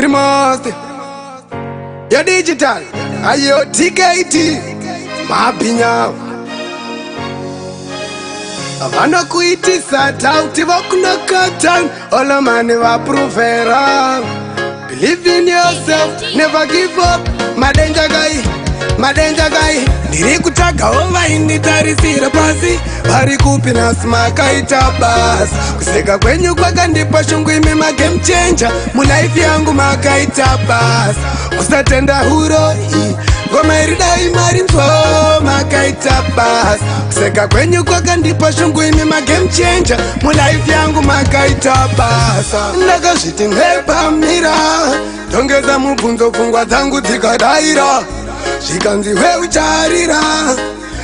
Primus, your digital, ayo TKT, mapinya. Avana kuitisa tauti vakuna katan, all mani va provera. Believe in yourself, never give up, my danger guy. Niri kutaka ova ini tarisira pasi, bari kupina smaka itabas. Kuseka kwenyu kwa kandipa shungu imi ma game changer, mu life yangu maka itabas. Kusatenda huro ngoma irida imari nzo maka itabas. Kuseka kwenyu kwa kandipa shungu imi ma game changer, mu life yangu maka itabas. Ndaka shiti ngepa mira, tongeza mubunzo fungwa zangu zikadaira. Shikanzi we ucharira,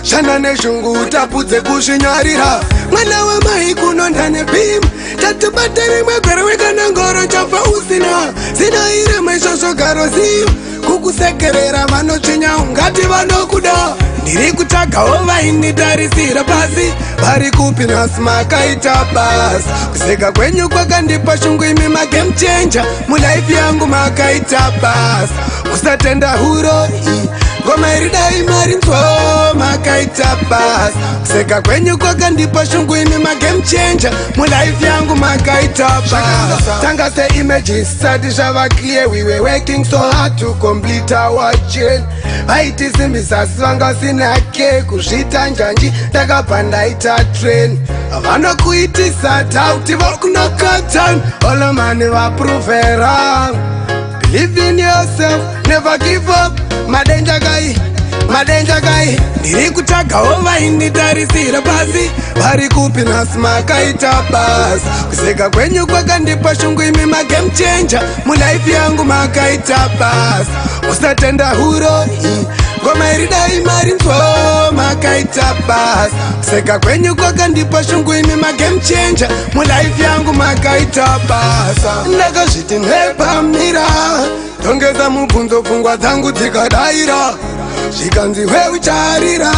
shana neshungu utapudze kushinyarira. Mwana wa mai kunondane bim, tatubatari mwagwara weka nangoro chafa usina. Sina ire maishosho karosi, kukusekerera vano chinya ungati vano kuda. Niri kutaka ova ini tarisira pasi, bari kupina smaka itabas. Kuseka kwenyu kwa kandipa shungu imi ma game changer, mu life yangu maka itabas. Kusatenda huro ngoma irida imari nzo maka itabas. Kuseka kwenyu kwa kandipa shungu imi ma game changer, mu life yangu maka itabas. Tanga se images sadishava clear, we were working so hard to complete our chain. Haiti simbisa swanga sinake kushita njanji takapanda ita train. Avana kuitisa tauti vakuna katan, all mani va provera. Believe in yourself, never give up, my danger guy. Niri kutaka ova ini tarisira pasi, bari kupina smaka itabas. Kuseka kwenyu kwa kandipa shungu imi ma game changer, mu life yangu maka itabas. Usatenda huro ngoma irida imari nzo maka itabas. Kuseka kwenyu kwa kandipa shungu imi ma game changer, mu life yangu maka itabas. Ndaka shiti ngepa mira, tongeza mubunzo fungwa zangu zikadaira. Shikanzi we ucharira,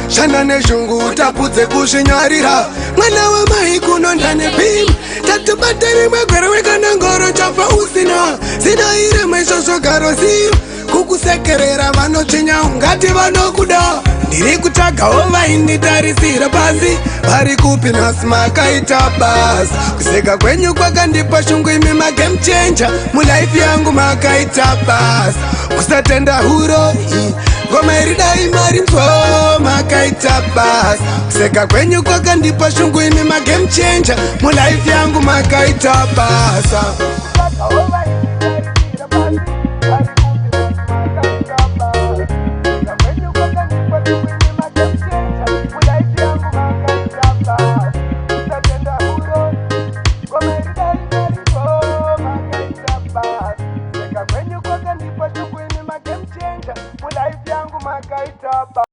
shana neshungu utapudze kushinyarira. Mwana wa mai kunondane bim, tatubatari mwagwara weka nangoro chafa usina. Sina ire maishosho karosi, kukusekerera vano chinya ungati vano kuda. Niri kutaka ova ini tarisira pasi, bari kupina smaka itabas. Kuseka kwenyu kwa kandipa shungu imi ma game changer, mu life yangu maka itabas. Kusatenda huro ngoma irida imari nzo maka itabas. Kuseka kwenyu kwa kandipa shungu imi ma game changer, mu life yangu maka itabas. When you go and you push the queen in my game changer, will I be young, my guy top?